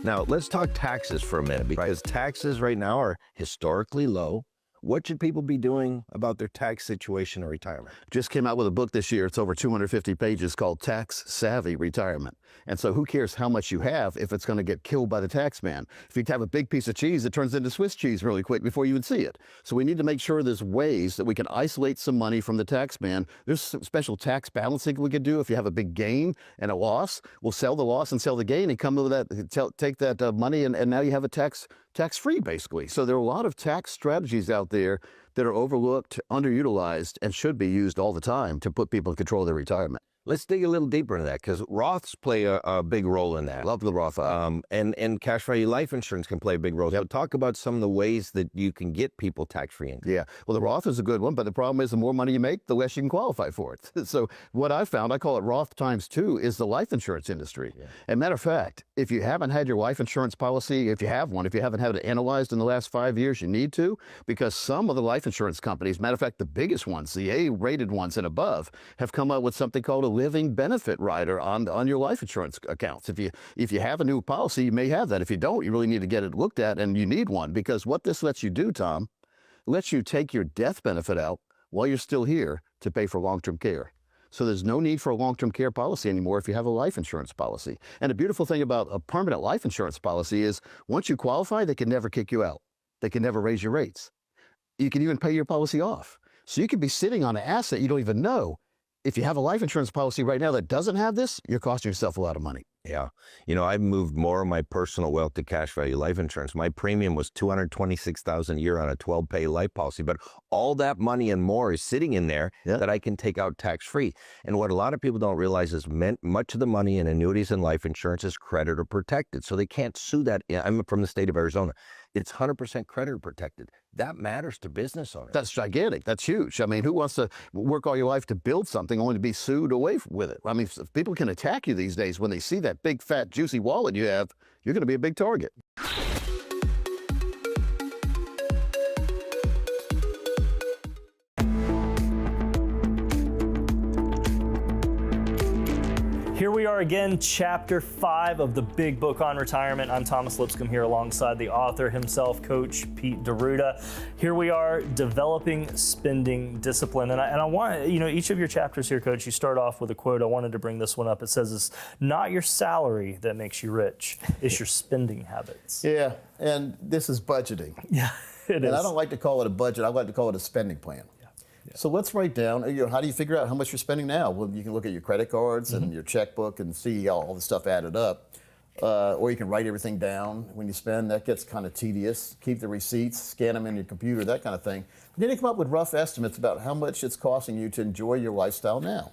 Now, let's talk taxes for a minute, because taxes right now are historically low. What should people be doing about their tax situation or retirement? Just came out with a book this year. It's over 250 pages called Tax Savvy Retirement. And so who cares how much you have if it's going to get killed by the tax man? If you have a big piece of cheese, it turns into Swiss cheese really quick before you even see it. So we need to make sure there's ways that we can isolate some money from the tax man. There's some special tax balancing we could do. If you have a big gain and a loss, we'll sell the loss and sell the gain and come with that, take that money, and now you have a tax-free, basically. So there are a lot of tax strategies out there that are overlooked, underutilized, and should be used all the time to put people in control of their retirement. Let's dig a little deeper into that, because Roths play a big role in that. Love the Roth. And cash value life insurance can play a big role. So talk about some of the ways that you can get people tax-free income. Yeah, well, the Roth is a good one, but the problem is the more money you make, the less you can qualify for it. So what I found, I call it Roth times 2, is the life insurance industry. Yeah. And matter of fact, if you haven't had your life insurance policy, if you have one, if you haven't had it analyzed in the last 5 years, you need to, because some of the life insurance companies, matter of fact, the biggest ones, the A-rated ones and above, have come up with something called a living benefit rider on your life insurance accounts. If you have a new policy, you may have that. If you don't, you really need to get it looked at, and you need one, because what this lets you do, Tom, lets you take your death benefit out while you're still here to pay for long-term care. So there's no need for a long-term care policy anymore if you have a life insurance policy. And the beautiful thing about a permanent life insurance policy is once you qualify, they can never kick you out. They can never raise your rates. You can even pay your policy off. So you could be sitting on an asset you don't even know. If you have a life insurance policy right now that doesn't have this, you're costing yourself a lot of money. Yeah. You know, I've moved more of my personal wealth to cash value life insurance. My premium was $226,000 a year on a 12-pay life policy, but all that money and more is sitting in there that I can take out tax-free. And what a lot of people don't realize is much of the money in annuities and life insurance is creditor protected, so they can't sue that. I'm from the state of Arizona. It's 100% creditor protected. That matters to business owners. That's gigantic. That's huge. I mean, who wants to work all your life to build something only to be sued away with it? I mean, if people can attack you these days when they see that big, fat, juicy wallet you have, you're going to be a big target. Here we are again, chapter 5 of the Big Book on Retirement. I'm Thomas Lipscomb here alongside the author himself, Coach Pete D'Arruda. Here we are, developing spending discipline. And I want, each of your chapters here, Coach, you start off with a quote. I wanted to bring this one up. It says, "It's not your salary that makes you rich, it's your spending habits." Yeah, and this is budgeting. Yeah, it is. And I don't like to call it a budget. I like to call it a spending plan. Yeah. So let's write down, how do you figure out how much you're spending now? Well, you can look at your credit cards and your checkbook and see all the stuff added up. Or you can write everything down when you spend. That gets kind of tedious. Keep the receipts, scan them in your computer, that kind of thing. But then you come up with rough estimates about how much it's costing you to enjoy your lifestyle now.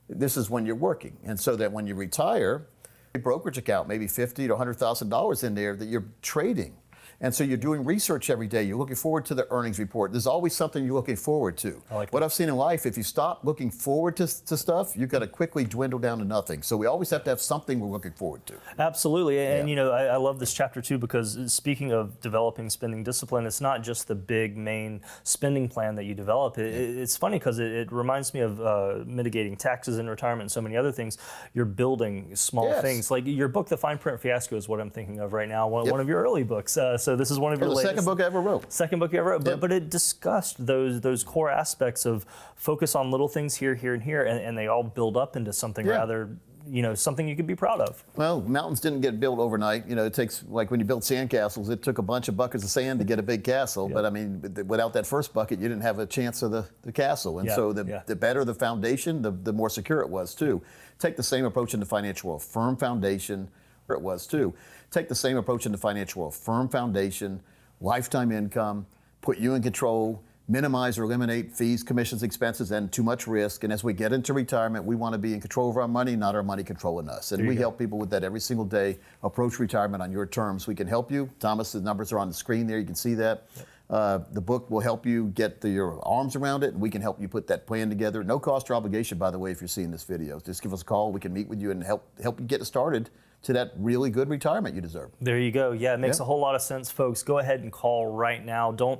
This is when you're working. And so that when you retire, your brokerage account, maybe $50,000 to $100,000 in there that you're trading. And so you're doing research every day. You're looking forward to the earnings report. There's always something you're looking forward to. What I've seen in life, if you stop looking forward to stuff, you're going to quickly dwindle down to nothing. So we always have to have something we're looking forward to. Absolutely. And, I love this chapter, too, because speaking of developing spending discipline, it's not just the big main spending plan that you develop. It's funny because it reminds me of mitigating taxes in retirement and so many other things. You're building small things. Like your book, The Fine Print Fiasco, is what I'm thinking of right now, one of your early books. So this is one of your latest. Second book I ever wrote. Second book you ever wrote. But it discussed those core aspects of focus on little things here, and here, and they all build up into something rather, something you could be proud of. Well, mountains didn't get built overnight. It takes, like when you build sandcastles, it took a bunch of buckets of sand to get a big castle. But I mean, without that first bucket, you didn't have a chance of the castle. And so the better the foundation, the more secure it was too. Take the same approach in the financial world. Firm foundation, it was too. Take the same approach in the financial world. Firm foundation, lifetime income, put you in control, minimize or eliminate fees, commissions, expenses, and too much risk. And as we get into retirement, we want to be in control of our money, not our money controlling us. And we help people with that every single day. Approach retirement on your terms. We can help you. Thomas, the numbers are on the screen there. You can see that. The book will help you get your arms around it, and we can help you put that plan together. No cost or obligation, by the way, if you're seeing this video. Just give us a call. We can meet with you and help you get it started to that really good retirement you deserve. There you go. Yeah, it makes a whole lot of sense, folks. Go ahead and call right now. Don't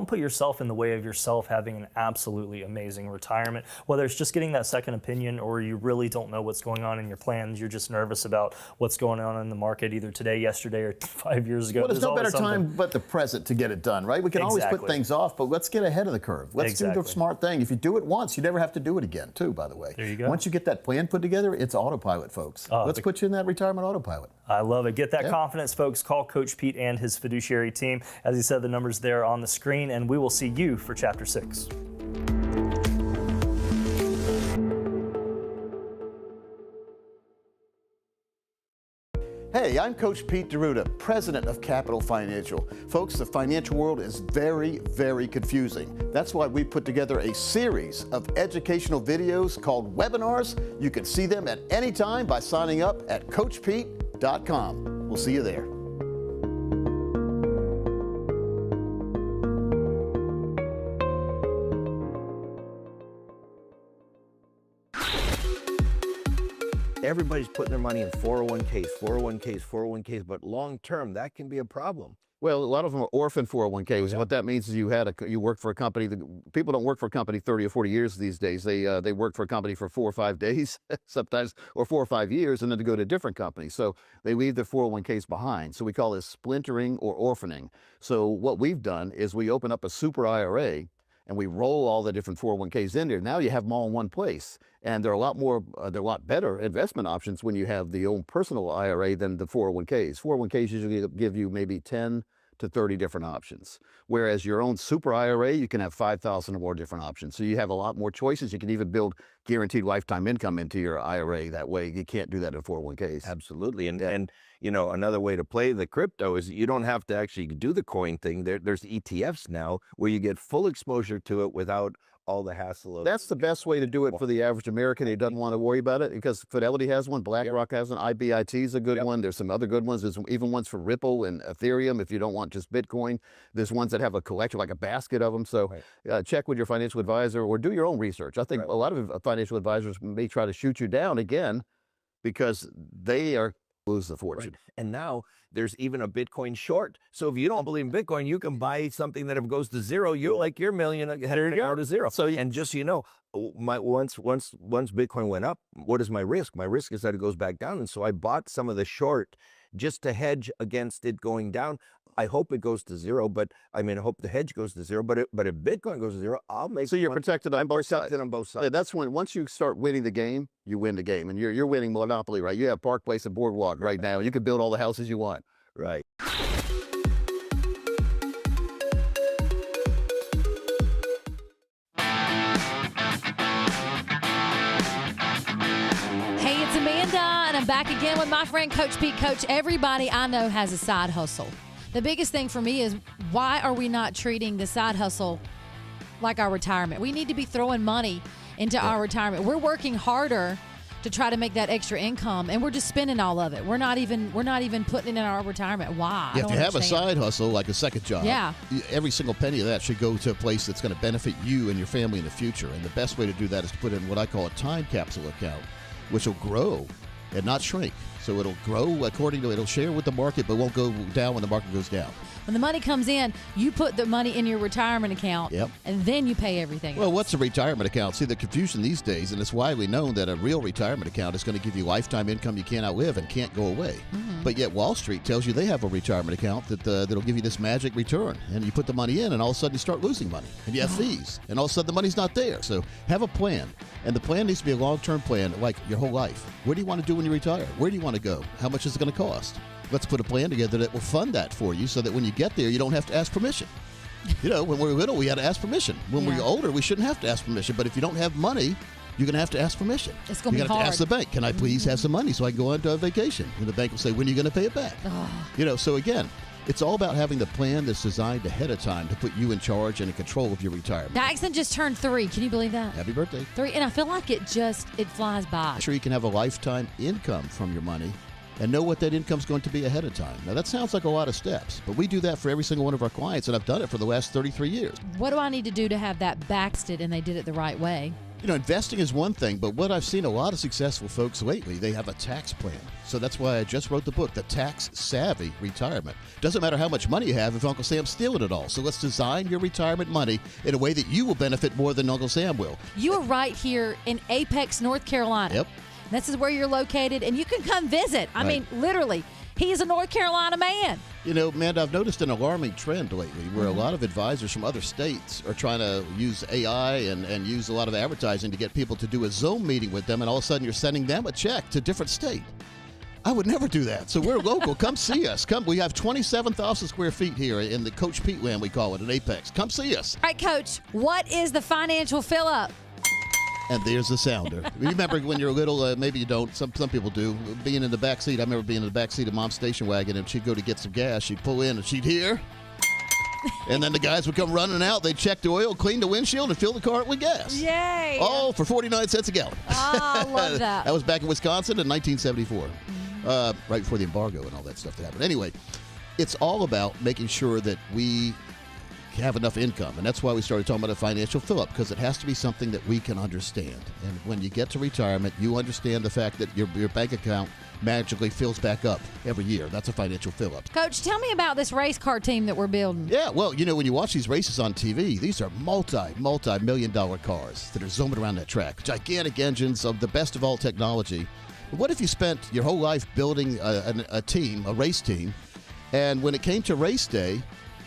put yourself in the way of yourself having an absolutely amazing retirement. Whether it's just getting that second opinion or you really don't know what's going on in your plans, you're just nervous about what's going on in the market either today, yesterday, or 5 years ago. Well, there's no better time but the present to get it done, right? We can always put things off, but let's get ahead of the curve. Let's do the smart thing. If you do it once, you never have to do it again, too, by the way. There you go. Once you get that plan put together, it's autopilot, folks. Let's put you in that retirement autopilot. I love it. Get that confidence, folks. Call Coach Pete and his fiduciary team. As he said, the number's there on the screen, and we will see you for Chapter 6. Hey, I'm Coach Pete D'Arruda, president of Capital Financial. Folks, the financial world is very, very confusing. That's why we put together a series of educational videos called webinars. You can see them at any time by signing up at CoachPete.com. We'll see you there. Everybody's putting their money in 401ks, but long term, that can be a problem. Well, a lot of them are orphan 401ks. What that means is you work for a company. People don't work for a company 30 or 40 years these days. They work for a company for 4 or 5 days, sometimes, or 4 or 5 years, and then to go to a different company. So they leave their 401ks behind. So we call this splintering or orphaning. So what we've done is we open up a super IRA, and we roll all the different 401ks in there. Now you have them all in one place. And there are a lot more, they're a lot better investment options when you have the own personal IRA than the 401ks. 401ks usually give you maybe 10 to 30 different options. Whereas your own super IRA, you can have 5,000 or more different options. So you have a lot more choices. You can even build guaranteed lifetime income into your IRA that way. You can't do that in 401ks. Absolutely. And you know, another way to play the crypto is you don't have to actually do the coin thing. There's ETFs now where you get full exposure to it without all the hassle of. That's the best way to do it for the average American who doesn't want to worry about it, because Fidelity has one, BlackRock has one, IBIT is a good one. There's some other good ones. There's even ones for Ripple and Ethereum if you don't want just Bitcoin. There's ones that have a collection, like a basket of them. So check with your financial advisor or do your own research. I think a lot of financial advisors may try to shoot you down again because they are lose the fortune. And now there's even a Bitcoin short. So if you don't believe in Bitcoin, you can buy something that if it goes to zero, you're like your million headed to zero. So and just so you know, once Bitcoin went up, what is my risk? My risk is that it goes back down. And so I bought some of the short just to hedge against it going down. I hope it goes to zero, but I mean, I hope the hedge goes to zero. But if Bitcoin goes to zero, I'll make. So you're protected on both sides. On both sides. That's when once you start winning the game, you win the game, and you're winning Monopoly, right? You have Park Place and Boardwalk right now. You can build all the houses you want. Right. Hey, it's Amanda, and I'm back again with my friend Coach Pete. Coach, everybody I know has a side hustle. The biggest thing for me is, why are we not treating the side hustle like our retirement? We need to be throwing money into our retirement. We're working harder to try to make that extra income, and we're just spending all of it. We're not even putting it in our retirement. Why? If you have a side hustle, like a second job, every single penny of that should go to a place that's going to benefit you and your family in the future. And the best way to do that is to put in what I call a time capsule account, which will grow and not shrink. So it'll grow according to, it'll share with the market, but won't go down when the market goes down. When the money comes in, you put the money in your retirement account, and then you pay everything else. Well, what's a retirement account? See, the confusion these days, and it's widely known that a real retirement account is going to give you lifetime income you can't outlive and can't go away. But yet Wall Street tells you they have a retirement account that'll give you this magic return. And you put the money in, and all of a sudden you start losing money, and you have fees, and all of a sudden the money's not there. So have a plan, and the plan needs to be a long-term plan, like your whole life. What do you want to do when you retire? Where do you want to go? How much is it going to cost? Let's put a plan together that will fund that for you so that when you get there, you don't have to ask permission. You know, when we were little, we had to ask permission. When we're older, we shouldn't have to ask permission. But if you don't have money, you're going to have to ask permission. It's going to be hard. You got to ask the bank, can I please have some money so I can go on to a vacation? And the bank will say, when are you going to pay it back? You know, so again, it's all about having the plan that's designed ahead of time to put you in charge and in control of your retirement. Daxon just turned 3. Can you believe that? Happy birthday. 3, and I feel like it flies by. Make sure you can have a lifetime income from your money and know what that income's going to be ahead of time. Now, that sounds like a lot of steps, but we do that for every single one of our clients, and I've done it for the last 33 years. What do I need to do to have that backstood and they did it the right way? Investing is one thing, but what I've seen a lot of successful folks lately, they have a tax plan. So that's why I just wrote the book, The Tax Savvy Retirement. Doesn't matter how much money you have if Uncle Sam's stealing it all. So let's design your retirement money in a way that you will benefit more than Uncle Sam will. You are right here in Apex, North Carolina. Yep. This is where you're located, and you can come visit. I mean, literally, he's a North Carolina man. Amanda, I've noticed an alarming trend lately where a lot of advisors from other states are trying to use AI and use a lot of advertising to get people to do a Zoom meeting with them, and all of a sudden you're sending them a check to a different state. I would never do that. So we're local. Come see us. We have 27,000 square feet here in the Coach Pete land, we call it, in Apex. Come see us. All right, Coach, what is the financial fill-up? And there's the sounder. Remember when you're little, maybe you don't, some people do, being in the back seat. I remember being in the back seat of Mom's station wagon, and she'd go to get some gas. She'd pull in, and she'd hear. And then the guys would come running out. They'd check the oil, clean the windshield, and fill the car with gas. Yay. All for 49 cents a gallon. Oh, I love that. That was back in Wisconsin in 1974, right before the embargo and all that stuff that happened. Anyway, it's all about making sure that we have enough income, and that's why we started talking about a financial fill-up, because it has to be something that we can understand. And when you get to retirement, you understand the fact that your bank account magically fills back up every year. That's a financial fill-up. Coach, tell me about this race car team that we're building. Yeah, well, when you watch these races on TV, these are multi-million-dollar cars that are zooming around that track. Gigantic engines of the best of all technology. But what if you spent your whole life building a team, a race team, and when it came to race day,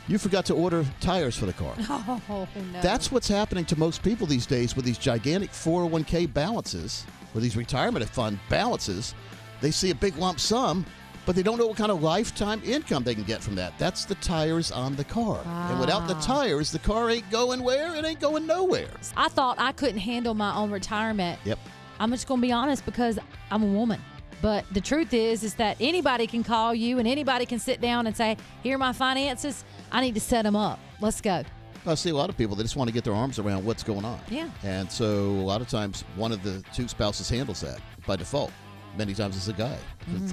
you forgot to order tires for the car? Oh, no. That's what's happening to most people these days with these gigantic 401k balances, or these retirement fund balances. They see a big lump sum, but they don't know what kind of lifetime income they can get from that. That's the tires on the car. And without the tires, the car ain't going where? It ain't going nowhere. I thought I couldn't handle my own retirement. Yep. I'm just going to be honest because I'm a woman. But the truth is that anybody can call you and anybody can sit down and say, here are my finances. I need to set them up. Let's go. I see a lot of people that just want to get their arms around what's going on. Yeah. And so a lot of times one of the two spouses handles that by default. Many times it's a guy.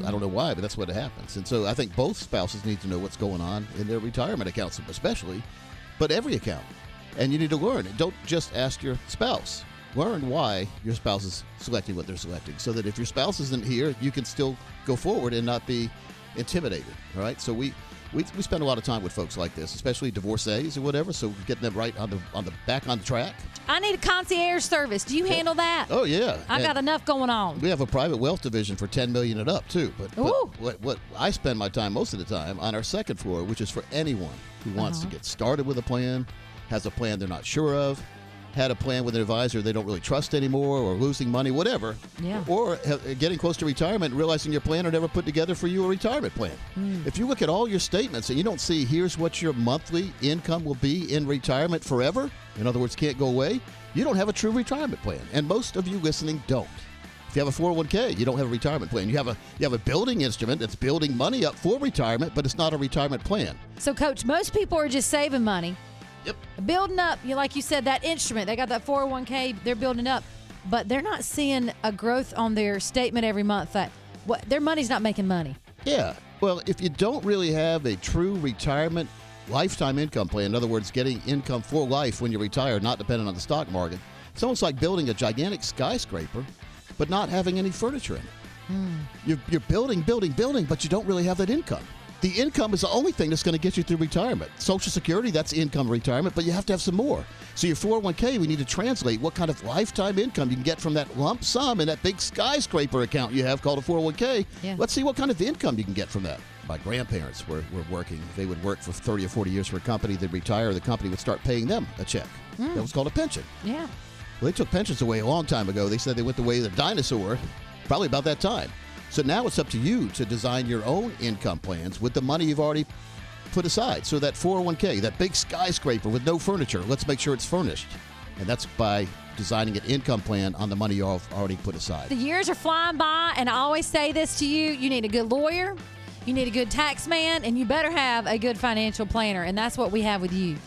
I don't know why, but that's what happens. And so I think both spouses need to know what's going on in their retirement accounts especially, but every account. And you need to learn. Don't just ask your spouse. Learn why your spouse is selecting what they're selecting, so that if your spouse isn't here, you can still go forward and not be intimidated. All right. So we spend a lot of time with folks like this, especially divorcees or whatever. So getting them right on the back on the track. I need a concierge service. Do you handle that? Oh yeah. I got enough going on. We have a private wealth division for $10 million and up too. But what I spend my time most of the time on our second floor, which is for anyone who wants to get started with a plan, has a plan they're not sure of, had a plan with an advisor they don't really trust anymore, or losing money, whatever. Yeah. Or getting close to retirement and realizing your plan are never put together for you a retirement plan. If you look at all your statements and you don't see here's what your monthly income will be in retirement forever, in other words, can't go away, you don't have a true retirement plan. And most of you listening don't. If you have a 401k, you don't have a retirement plan. You have a building instrument that's building money up for retirement, but it's not a retirement plan. So, Coach, most people are just saving money. Yep. Building up, like you said, that instrument. They got that 401k, they're building up, but they're not seeing a growth on their statement every month that their money's not making money. Yeah. Well, if you don't really have a true retirement lifetime income plan, in other words, getting income for life when you retire, not dependent on the stock market, it's almost like building a gigantic skyscraper, but not having any furniture in it. You're building, but you don't really have that income. The income is the only thing that's going to get you through retirement. Social Security, that's income retirement, but you have to have some more. So your 401k, we need to translate what kind of lifetime income you can get from that lump sum in that big skyscraper account you have called a 401k. Yeah. Let's see what kind of income you can get from that. My grandparents were working. They would work for 30 or 40 years for a company. They'd retire. The company would start paying them a check. That was called a pension. Yeah. Well, they took pensions away a long time ago. They said they went the way of the dinosaur, probably about that time. So now it's up to you to design your own income plans with the money you've already put aside. So that 401k, that big skyscraper with no furniture, let's make sure it's furnished. And that's by designing an income plan on the money you've already put aside. The years are flying by, and I always say this to you. You need a good lawyer, you need a good tax man, and you better have a good financial planner. And that's what we have with you.